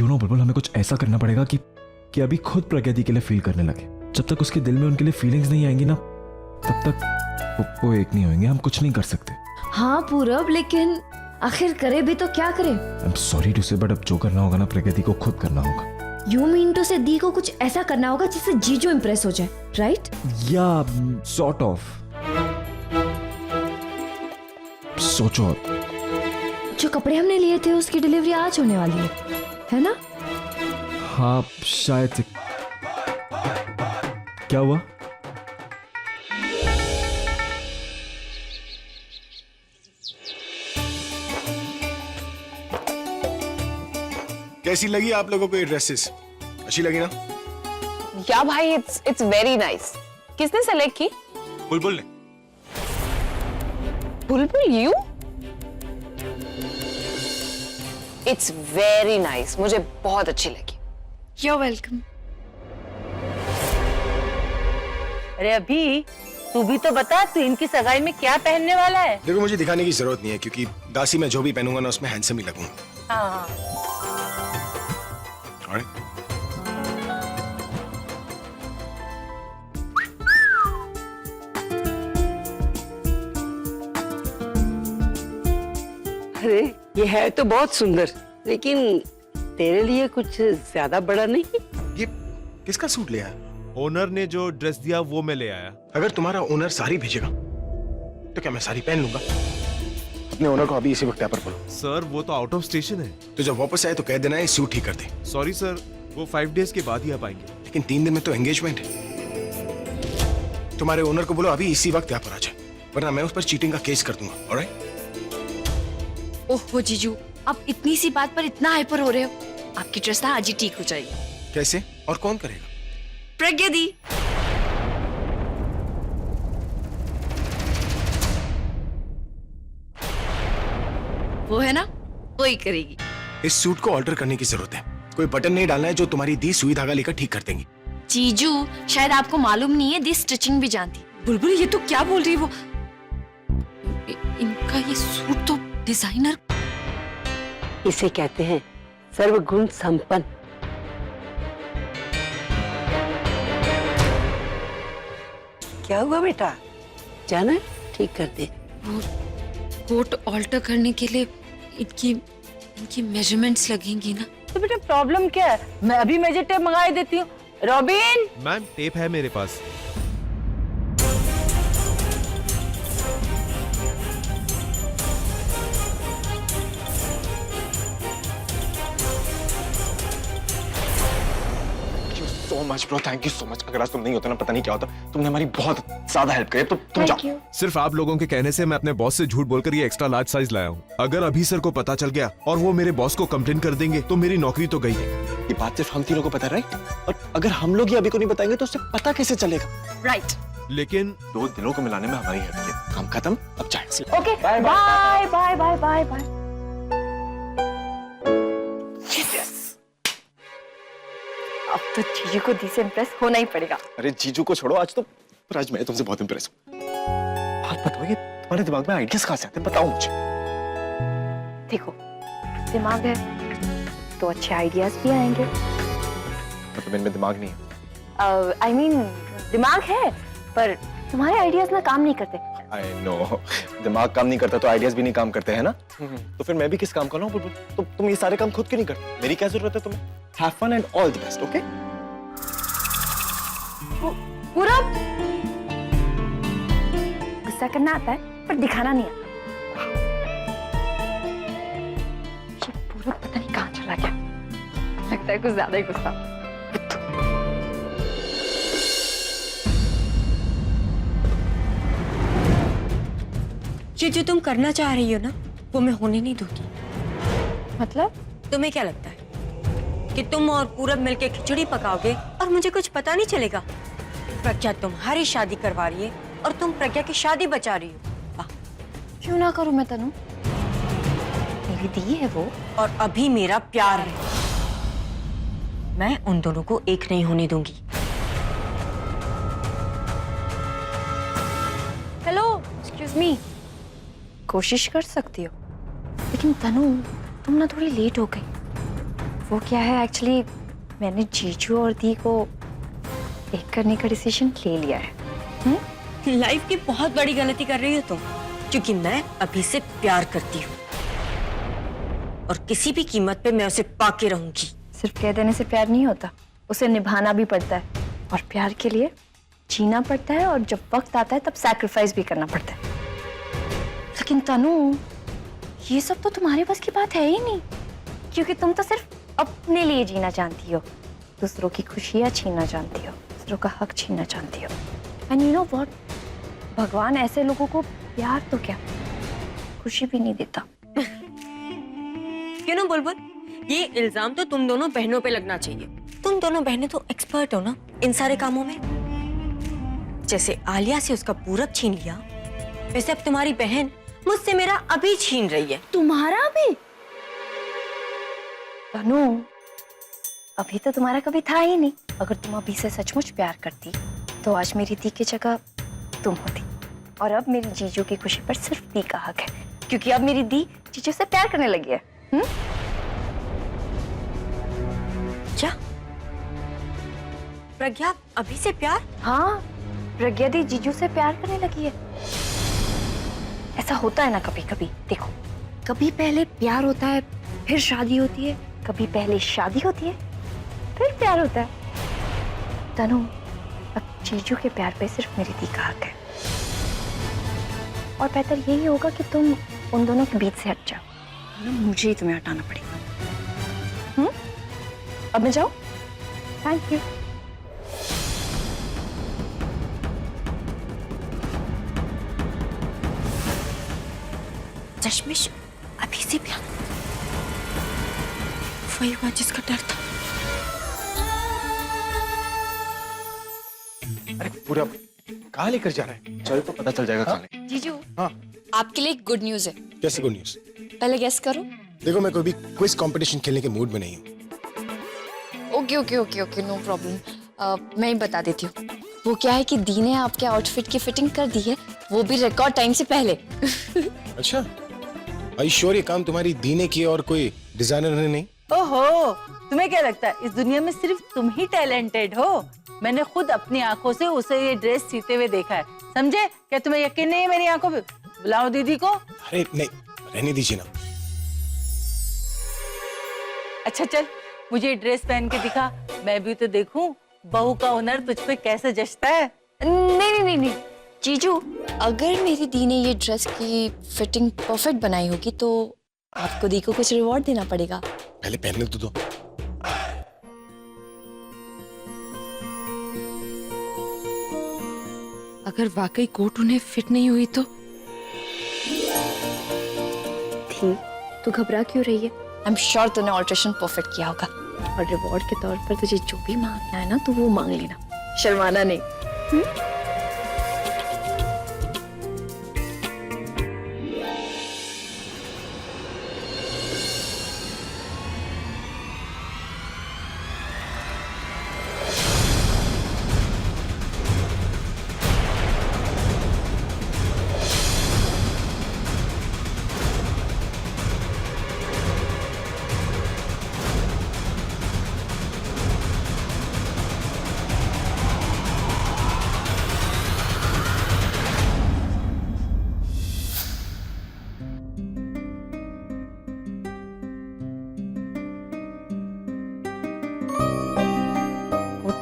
बुलबुल, हमें कुछ ऐसा करना पड़ेगा कि अभी खुद प्रगति के लिए फील करने लगे। जब तक उसके दिल में उनके लिए फीलिंग्स नहीं आएंगी ना, तब तक वो एक नहीं होंगे। हम कुछ नहीं कर सकते। हाँ पूरब, लेकिन आखिर करे भी तो क्या करे? आई एम सॉरी टू से, बट अब जो करना होगा ना प्रगति को खुद करना होगा। यू मीन टू से दी को कुछ ऐसा करना होगा जिससे जीजू इम्प्रेस हो जाए, राइट? या सॉर्ट ऑफ। सोचो, जो कपड़े हमने लिए थे उसकी डिलीवरी आज होने वाली है ना? हाँ शायद से। क्या हुआ? कैसी लगी आप लोगों को ये ड्रेसेस? अच्छी लगी ना? या भाई, इट्स वेरी नाइस। किसने सेलेक्ट की? बुलबुल ने। बुलबुल, यू? इट्स वेरी नाइस, मुझे बहुत अच्छी लगी। You're welcome. अरे अभी तू भी तो बता, तू इनकी सगाई में क्या पहनने वाला है? देखो, मुझे दिखाने की जरूरत नहीं है, क्योंकि दासी मैं जो भी पहनूंगा ना उसमें हैंडसम ही लगूंगा। हाँ। Alright? अरे ये है तो बहुत सुंदर, लेकिन तेरे लिए कुछ ज्यादा बड़ा नहीं? ये किसका सूट ले आया? ओनर ने जो ड्रेस दिया वो मैं ले आया। अगर तुम्हारा ओनर साड़ी भेजेगा तो क्या मैं साड़ी पहन लूंगा? अपने ओनर को अभी इसी वक्त यहाँ पर बोलो। सर वो तो आउट ऑफ स्टेशन है। तो जब वापस आए तो कह देना है सूट ठीक कर दे। सॉरी सर, वो 5 डेज के बाद ही आ पाएंगे। लेकिन 3 दिन में तो एंगेजमेंट है। तुम्हारे ओनर को बोलो अभी इसी वक्त यहाँ पर आ जाए, वरना मैं उस पर चीटिंग का केस कर दूंगा। ऑलराइट? ओहो जीजू, आप इतनी सी बात पर इतना हाइपर हो रहे हो। आपकी ड्रेस ना आज ही ठीक हो जाएगी। कैसे और कौन करेगा? प्रज्ञा दी। वो है ना, वो ही करेगी। इस सूट को ऑल्टर करने की जरूरत है। कोई बटन नहीं डालना है, जो तुम्हारी दी सुई धागा लेकर ठीक कर देंगी। जीजू, शायद आपको मालूम नहीं है, दी स्टिचिंग भी जानती। बुलबुल, ये तो क्या बोल रही है वो? इनका ये सूट तो डिजाइनर। इसे कहते हैं सर्वगुण संपन्न। क्या हुआ बेटा? जाना ठीक कर दे। वो कोट ऑल्टर करने के लिए इनकी मेजरमेंट्स लगेंगी ना? तो बेटा प्रॉब्लम क्या है? मैं अभी मेजर टेप मंगा देती हूँ। रॉबिन, मैम टेप है मेरे पास। So much bro, thank you so much. अगर आज तुम नहीं होता ना, पता नहीं क्या होता। तुमने हमारी बहुत ज्यादा हेल्प करी। तो तुम जाओ। सिर्फ आप लोगों के कहने से मैं अपने बॉस से झूठ बोलकर ये एक्स्ट्रा लार्ज साइज लाया हूँ। अगर अभी सर को पता चल गया और वो मेरे बॉस को कंप्लेन कर देंगे तो मेरी नौकरी तो गई है। ये बात सिर्फ हम तीनों को पता है, राइट? और अगर हम लोग ये अभी को नहीं बताएंगे तो उसे पता कैसे चलेगा? राइट। लेकिन 2 दिनों को मिलाने में हमारी हेल्प की। काम खत्म, अब जाए। Okay bye bye bye bye bye bye. अब तो जीजू को दी से इम्प्रेस होना ही पड़ेगा। अरे जीजू को छोड़ो, आज मैं तुमसे बहुत इंप्रेस हूँ। बात बताओ, ये तुम्हारे दिमाग में आइडियाज कहाँ से आते हैं? बताओ मुझे। देखो, दिमाग है तो अच्छे आइडियाज भी आएंगे। मतलब इनमें दिमाग नहीं है? I mean, दिमाग है पर तुम्हारे आइडियाज ना काम नहीं करते। I know, दिमाग काम नहीं करता तो आइडियाज भी नहीं काम करते हैं ना? तो फिर मैं भी किस काम कर रहा हूँ बुलबुल? तो तुम ये सारे काम खुद क्यों नहीं करते? मेरी क्या जरूरत है तुम्हें? Have fun and all the best, okay? पूरा गुस्सा करना आता है पर दिखाना नहीं आता। ये पूरा पता नहीं कहाँ चला गया। लगता है कुछ ज्यादा ही गुस्सा। ये जो तुम करना चाह रही हो ना, वो मैं होने नहीं दूंगी। मतलब? तुम्हें क्या लगता है कि तुम और पूरब मिलके खिचड़ी पकाओगे और मुझे कुछ पता नहीं चलेगा? प्रज्ञा तुम्हारी शादी करवा रही है और तुम प्रज्ञा की शादी बचा रही हो। वाह! क्यों ना करूं मैं तनु? मेरी दी है वो। और अभी मेरा प्यार है। मैं उन दोनों को एक नहीं होने दूंगी। Hello, excuse me. कोशिश कर सकती हो, लेकिन तनु तुम ना थोड़ी लेट हो गई। वो क्या है एक्चुअली मैंने जीजू और दी को एक करने का डिसीजन ले लिया है। लाइफ की बहुत बड़ी गलती कर रही हो तुम, क्योंकि मैं अभी से प्यार करती हूँ और किसी भी कीमत पे मैं उसे पाके रहूंगी। सिर्फ कह देने से प्यार नहीं होता, उसे निभाना भी पड़ता है और प्यार के लिए जीना पड़ता है और जब वक्त आता है तब सैक्रिफाइस भी करना पड़ता है। लेकिन तनु, ये सब तो तुम्हारे बस की बात है ही नहीं, क्योंकि तुम तो सिर्फ अपने लिए जीना जानती हो, दूसरों की खुशियां छीनना जानती हो, दूसरों का हक छीनना जानती हो। एंड यू नो व्हाट, भगवान ऐसे लोगों को प्यार तो क्या खुशी भी नहीं देता। क्यों ना बुलबुल, ये इल्जाम तो तुम दोनों बहनों पे लगना चाहिए। तुम दोनों बहनें तो एक्सपर्ट हो ना इन सारे कामों में। जैसे आलिया से उसका पूरब छीन लिया, वैसे अब तुम्हारी बहन मुझसे मेरा अभी छीन रही है। तुम्हारा भी? तनु, अभी तो तुम्हारा कभी था ही नहीं। अगर तुम अभी से सचमुच प्यार करती तो आज मेरी दी की जगह तुम होती, और अब मेरी जीजू की खुशी पर सिर्फ दी का हक है, क्योंकि अब मेरी दी जीजू से प्यार करने लगी है। क्या प्रज्ञा अभी से प्यार? हाँ, प्रज्ञा दी जीजू से प्यार करने लगी है। ऐसा होता है ना कभी कभी। देखो, कभी पहले प्यार होता है फिर शादी होती है, कभी पहले शादी होती है फिर प्यार होता है। तनु, अब जीजू के प्यार पे सिर्फ मेरी दी का हक है, और बेहतर यही होगा कि तुम उन दोनों के बीच से हट जाओ, वरना मुझे ही तुम्हें हटाना पड़ेगा। अब मैं जाऊं? Thank you. चश्मिश अभी से प्यार, वही हुआ जिसका डर था। अरे पूरा कहाँ लेकर जा रहा है? चल तो पता चल जाएगा खाने। जीजू, हाँ, आपके लिए गुड न्यूज है। कैसी गुड न्यूज? पहले गेस करो। देखो, मैं कोई भी क्विज कंपटीशन खेलने के मूड में नहीं हूँ। Okay okay okay okay, no problem. मैं ही बता देती हूँ। वो क्या है कि दी ने आपके आउटफिट की फिटिंग कर दी है, वो भी रिकॉर्ड टाइम से पहले। अच्छा, आई श्योर ये काम तुम्हारी दी ने किया और कोई डिजाइनर ने नहीं? ओहो, तुम्हें क्या लगता है इस दुनिया में सिर्फ तुम ही टैलेंटेड हो? मैंने खुद अपनी आंखों से उसे ये ड्रेस सीते हुए देखा है, समझे? क्या तुम्हें यकीन नहीं है मेरी आंखों पे? बुलाओ दीदी को। अरे नहीं, रहने दीजिए ना। अच्छा चल, मुझे ड्रेस पहन के दिखा, मैं भी तो देखूं बहू का हुनर तुझ पे कैसे जचता है। नहीं नहीं नहीं नहीं जीजू, अगर मेरी दी ने ये ड्रेस की फिटिंग परफेक्ट बनाई होगी तो आपको दी को कुछ रिवॉर्ड देना पड़ेगा। पहले पहनने तो दो। अगर वाकई कोट उन्हें फिट नहीं हुई तो? थी, तू घबरा क्यों रही है? आई एम श्योर तूने ऑल्ट्रेशन परफेक्ट किया होगा, और रिवॉर्ड के तौर पर तुझे जो भी मांगना है ना तो वो मांग लेना, शर्माना नहीं।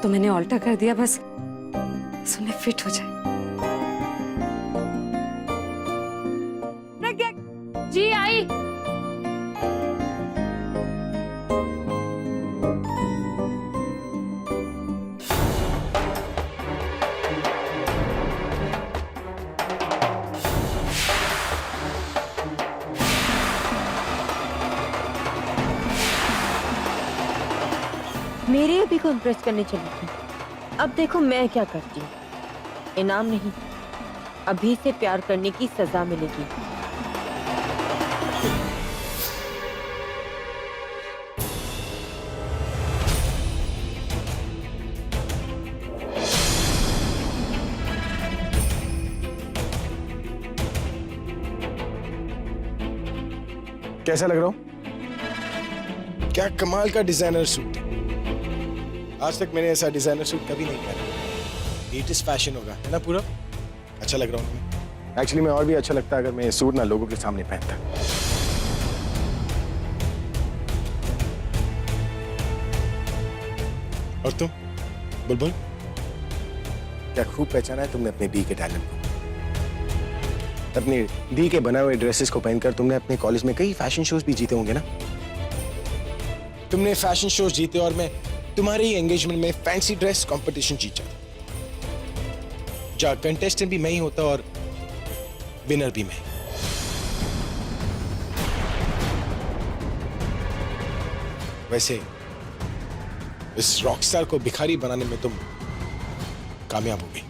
तो मैंने ऑल्टर कर दिया, बस उन्हें फिट हो जाए। जी आई। मेरी अभी को इम्प्रेस करने चली थी, अब देखो मैं क्या करती हूँ। इनाम नहीं, अभी से प्यार करने की सजा मिलेगी। कैसा लग रहा हूँ? क्या कमाल का डिजाइनर सूट। आज तक मैंने ऐसा डिजाइनर सूट कभी नहीं पहना। लेटेस्ट फैशन होगा, है ना पूरा? अच्छा लग रहा हूँ मैं। एक्चुअली मैं और भी अच्छा लगता अगर मैं ये सूट ना लोगों के सामने पहनता। और तुम बुलबुल, क्या खूब पहचाना है तुमने अपने दी के टैलेंट को। अपनी दी के बनाए हुए ड्रेसेस को पहनकर तुमने अपने कॉलेज में कई फैशन शोज भी जीते होंगे ना। तुमने फैशन शोज जीते और मैं तुम्हारे ही एंगेजमेंट में फैंसी ड्रेस कंपटीशन जीता, जहां कंटेस्टेंट भी मैं ही होता और विनर भी मैं। वैसे इस रॉकस्टार को भिखारी बनाने में तुम कामयाब हो गई।